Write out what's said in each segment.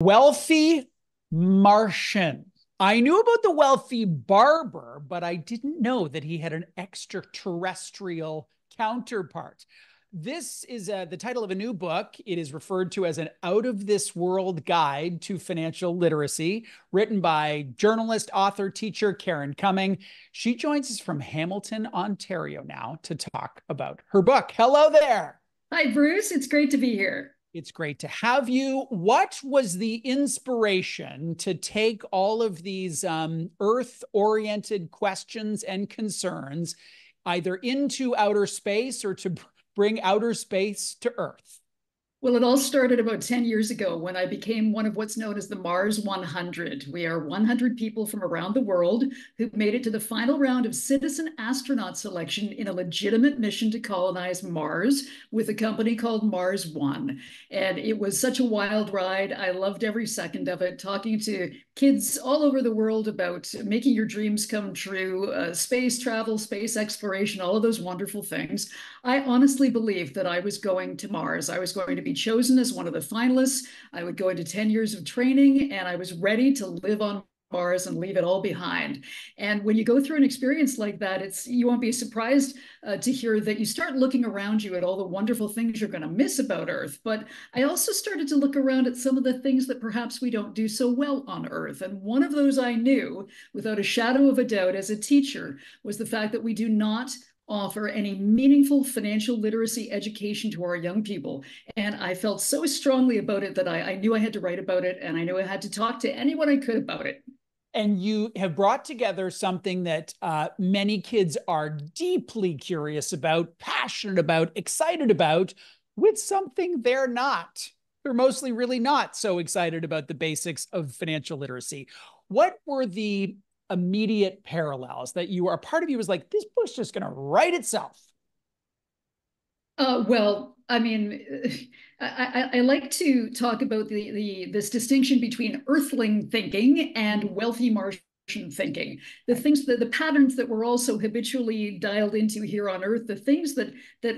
Wealthy Martian. I knew about the wealthy barber, but I didn't know that he had an extraterrestrial counterpart. This is the title of a new book. It is referred to as an out of this world guide to financial literacy, written by journalist, author, teacher Karen Cumming. She joins us from Hamilton, Ontario now to talk about her book. Hello there. Hi, Bruce. It's great to be here. It's great to have you. What was the inspiration to take all of these Earth oriented questions and concerns either into outer space or to bring outer space to Earth? Well, it all started about 10 years ago when I became one of what's known as the Mars 100. We are 100 people from around the world who made it to the final round of citizen astronaut selection in a legitimate mission to colonize Mars with a company called Mars One. And it was such a wild ride. I loved every second of it, talking to kids all over the world about making your dreams come true, space travel, space exploration, all of those wonderful things. I honestly believed that I was going to Mars. I was going to be chosen as one of the finalists. I would go into 10 years of training, and I was ready to live on Mars and leave it all behind. And when you go through an experience like that, you won't be surprised to hear that you start looking around you at all the wonderful things you're going to miss about Earth. But I also started to look around at some of the things that perhaps we don't do so well on Earth. And one of those I knew, without a shadow of a doubt, as a teacher, was the fact that we do not offer any meaningful financial literacy education to our young people. And I felt so strongly about it that I knew I had to write about it, and I knew I had to talk to anyone I could about it. And you have brought together something that many kids are deeply curious about, passionate about, excited about, with something they're not. They're mostly really not so excited about the basics of financial literacy. What were the immediate parallels that you were a part of you was like, this book's just going to write itself? Well, I mean, I like to talk about this distinction between earthling thinking and wealthy Martian thinking. The things that the patterns that we're also habitually dialed into here on Earth, the things that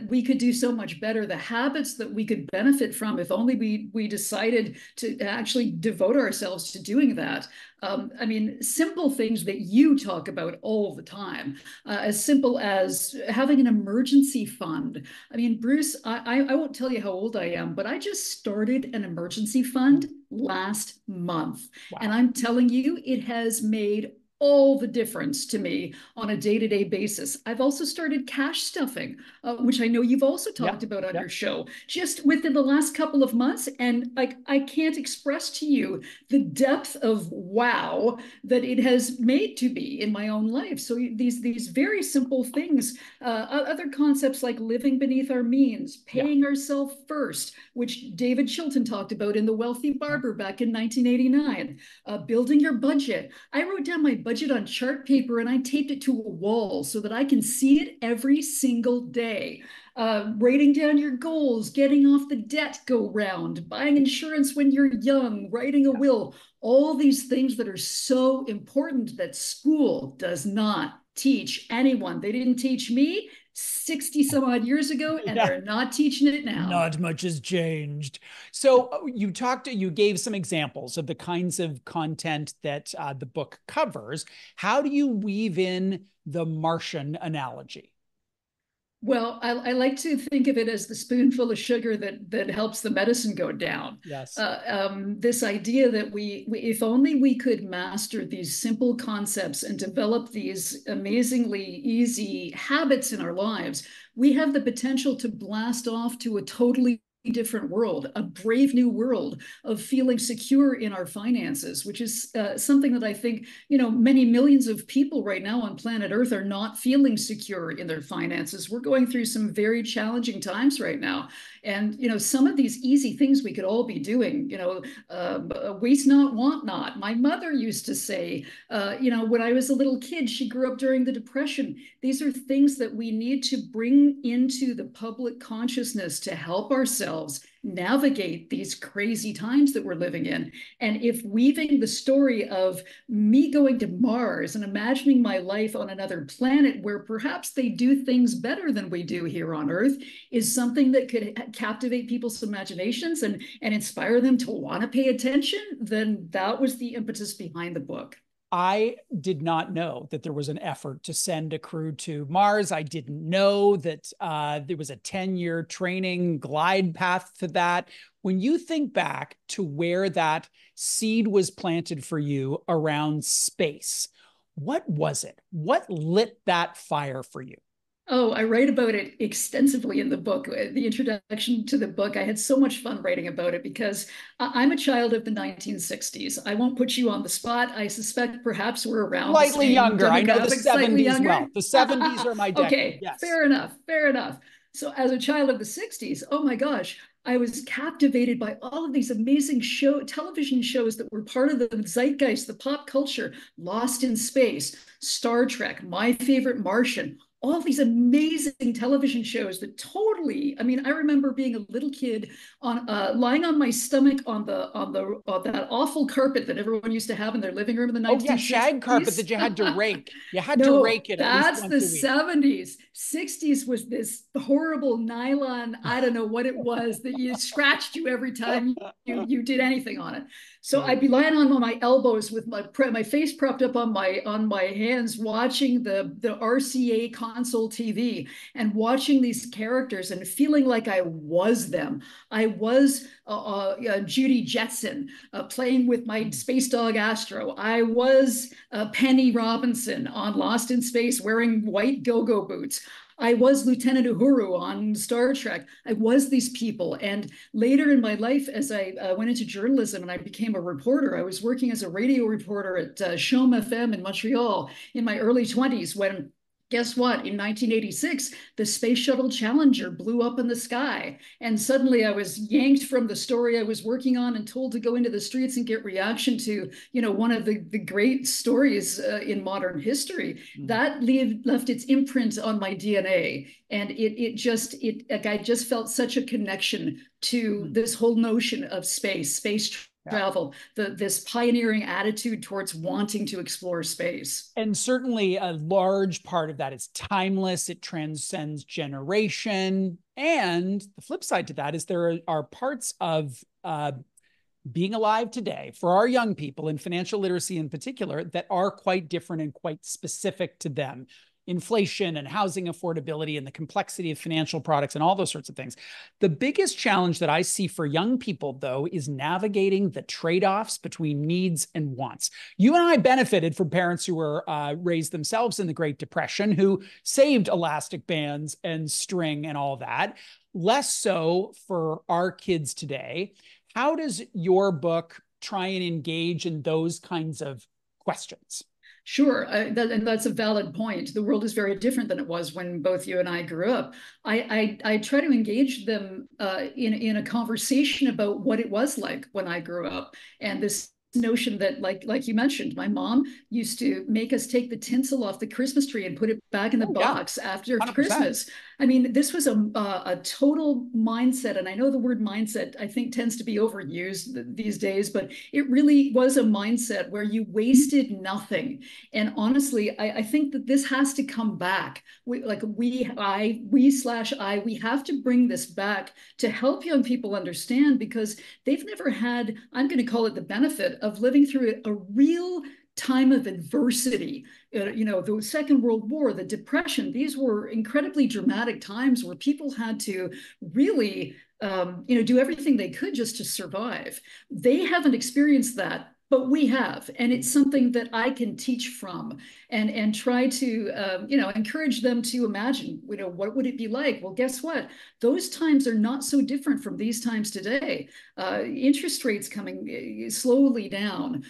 we could do so much better, the habits that we could benefit from if only we decided to actually devote ourselves to doing that. I mean, simple things that you talk about all the time, as simple as having an emergency fund. I mean, Bruce, I won't tell you how old I am, but I just started an emergency fund last month. And Wow. I'm telling you, it has made all the difference to me on a day-to-day basis. I've also started cash stuffing, which I know you've also Yeah. talked about on Yeah. your show, just within the last couple of months. And I can't express to you the depth of wow that it has made to be in my own life. So these very simple things, other concepts like living beneath our means, Yeah. paying ourselves first, which David Chilton talked about in The Wealthy Yeah. Barber back in 1989, building your budget. I wrote down my budget on chart paper and I taped it to a wall so that I can see it every single day. Writing down your goals, getting off the debt go round, buying insurance when you're young, writing a will, all these things that are so important that school does not teach anyone. They didn't teach me 60 some odd years ago, and Yeah. they're not teaching it now. Not much has changed. So you gave some examples of the kinds of content that the book covers. How do you weave in the Martian analogy? Well, I like to think of it as the spoonful of sugar that helps the medicine go down. Yes. This idea that if only we could master these simple concepts and develop these amazingly easy habits in our lives, we have the potential to blast off to a totally different world, a brave new world of feeling secure in our finances, which is something that I think, many millions of people right now on planet Earth are not feeling secure in their finances. We're going through some very challenging times right now. And, some of these easy things we could all be doing, waste not, want not. My mother used to say, when I was a little kid, she grew up during the Depression. These are things that we need to bring into the public consciousness to help ourselves navigate these crazy times that we're living in. And if weaving the story of me going to Mars and imagining my life on another planet where perhaps they do things better than we do here on Earth is something that could captivate people's imaginations and inspire them to want to pay attention, then that was the impetus behind the book. I did not know that there was an effort to send a crew to Mars. I didn't know that there was a 10-year training glide path to that. When you think back to where that seed was planted for you around space, what was it? What lit that fire for you? Oh, I write about it extensively in the book. The introduction to the book, I had so much fun writing about it because I'm a child of the 1960s. I won't put you on the spot. I suspect perhaps we're around the Slightly same younger. I know the demographic, slightly 70s younger. well. The 70s are my decade. Okay, Yes. fair enough, fair enough. So as a child of the 60s, oh my gosh, I was captivated by all of these amazing television shows that were part of the zeitgeist, the pop culture, Lost in Space, Star Trek, My Favorite Martian, all these amazing television shows that totally, I mean, I remember being a little kid on lying on my stomach on that awful carpet that everyone used to have in their living room in the Oh, yeah, shag carpet 1960s. that you had to rake. You had to No, rake it at least that's once the a week. 70s. 60s was this horrible nylon, I don't know what it was, that you scratched you every time you did anything on it. So I'd be lying on my elbows with my face propped up on my hands, watching the RCA console TV and watching these characters and feeling like I was them. I was Judy Jetson playing with my space dog Astro. I was Penny Robinson on Lost in Space wearing white go-go boots. I was Lieutenant Uhuru on Star Trek. I was these people. And later in my life, as I went into journalism and I became a reporter, I was working as a radio reporter at Chaume FM in Montreal in my early 20s when, guess what? In 1986, the Space Shuttle Challenger blew up in the sky. And suddenly I was yanked from the story I was working on and told to go into the streets and get reaction to, one of the great stories in modern history. That left its imprint on my DNA. And I just felt such a connection to this whole notion of space travel, this pioneering attitude towards wanting to explore space. And certainly a large part of that is timeless. It transcends generation. And the flip side to that is there are parts of being alive today for our young people in financial literacy in particular that are quite different and quite specific to them. Inflation and housing affordability and the complexity of financial products and all those sorts of things. The biggest challenge that I see for young people, though, is navigating the trade-offs between needs and wants. You and I benefited from parents who were raised themselves in the Great Depression, who saved elastic bands and string and all that. Less so for our kids today. How does your book try and engage in those kinds of questions? Sure, and that's a valid point. The world is very different than it was when both you and I grew up. I try to engage them in a conversation about what it was like when I grew up, and this notion that, like you mentioned, my mom used to make us take the tinsel off the Christmas tree and put it back in the box after 100%. Christmas. I mean, this was a total mindset, and I know the word mindset, I think, tends to be overused these days, but it really was a mindset where you wasted nothing. And honestly, I think that this has to come back. We have to bring this back to help young people understand, because they've never had, I'm going to call it the benefit of living through a real time of adversity. The Second World War, the Depression, these were incredibly dramatic times where people had to really do everything they could just to survive. They haven't experienced that, but we have, and it's something that I can teach from and try to encourage them to imagine, what would it be like? Well, guess what? Those times are not so different from these times today. Interest rates coming slowly down.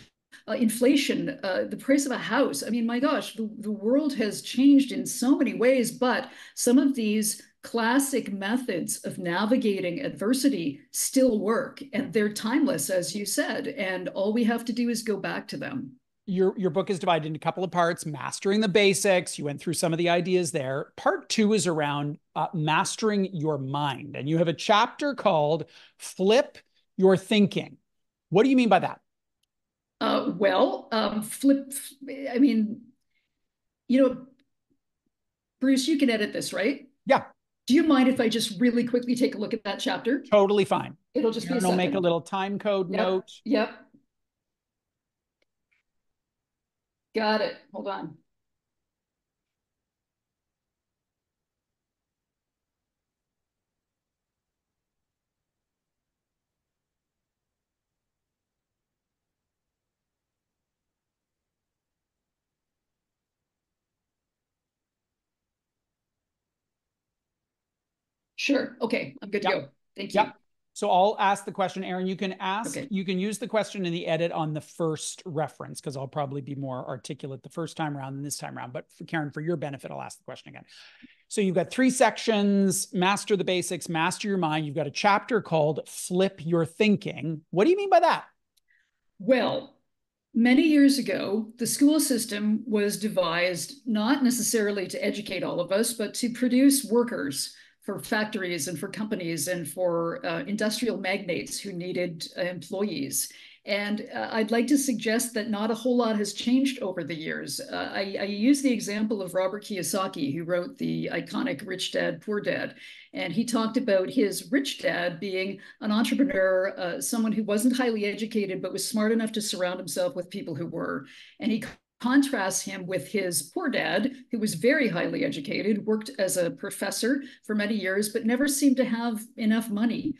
Inflation, the price of a house. I mean, my gosh, the world has changed in so many ways, but some of these classic methods of navigating adversity still work, and they're timeless, as you said, and all we have to do is go back to them. Your book is divided into a couple of parts: mastering the basics. You went through some of the ideas there. Part two is around mastering your mind, and you have a chapter called "Flip Your Thinking." What do you mean by that? Flip. I mean, you know, Bruce, you can edit this, right? Yeah, Do you mind if I just really quickly take a look at that chapter? totally fine. It'll just be a Aaron will make a second. little time code Yep. note. Yep. Got it. Hold on. Sure. Okay. I'm good to Yep. go. Thank Yep. you. So I'll ask the question, Aaron. Okay. You can use the question in the edit on the first reference, because I'll probably be more articulate the first time around than this time around. But for Karen, for your benefit, I'll ask the question again. So you've got three sections: master the basics, master your mind. You've got a chapter called Flip Your Thinking. What do you mean by that? Well, many years ago, the school system was devised not necessarily to educate all of us, but to produce workers for factories and for companies and for industrial magnates who needed employees. And I'd like to suggest that not a whole lot has changed over the years. I use the example of Robert Kiyosaki, who wrote the iconic Rich Dad, Poor Dad. And he talked about his rich dad being an entrepreneur, someone who wasn't highly educated, but was smart enough to surround himself with people who were. And he contrasts him with his poor dad, who was very highly educated, worked as a professor for many years, but never seemed to have enough money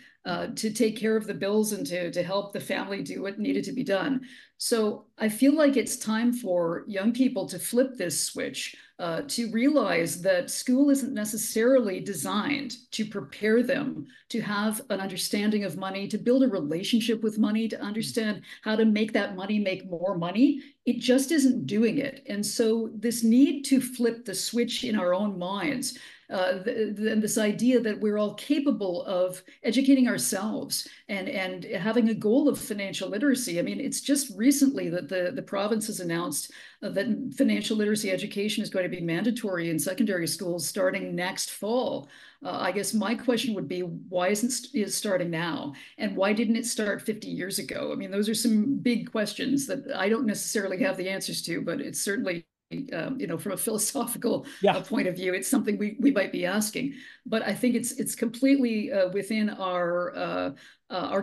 to take care of the bills and to help the family do what needed to be done. So I feel like it's time for young people to flip this switch, to realize that school isn't necessarily designed to prepare them to have an understanding of money, to build a relationship with money, to understand how to make that money make more money. It just isn't doing it. And so this need to flip the switch in our own minds, this idea that we're all capable of educating ourselves and having a goal of financial literacy. I mean, it's just recently that the province has announced that financial literacy education is going to be mandatory in secondary schools starting next fall. I guess my question would be, why isn't it starting now? And why didn't it start 50 years ago? I mean, those are some big questions that I don't necessarily have the answers to, but it's certainly from a philosophical Yeah. point of view, it's something we might be asking. But I think it's completely within our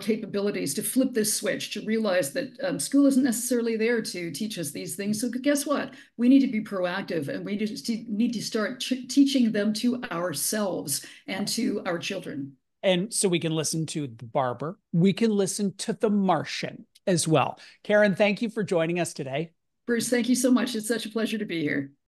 capabilities to flip this switch, to realize that school isn't necessarily there to teach us these things. So guess what? We need to be proactive, and we need to start teaching them to ourselves and to our children. And so we can listen to The Barber. We can listen to The Martian as well. Karen, thank you for joining us today. Bruce, thank you so much. It's such a pleasure to be here.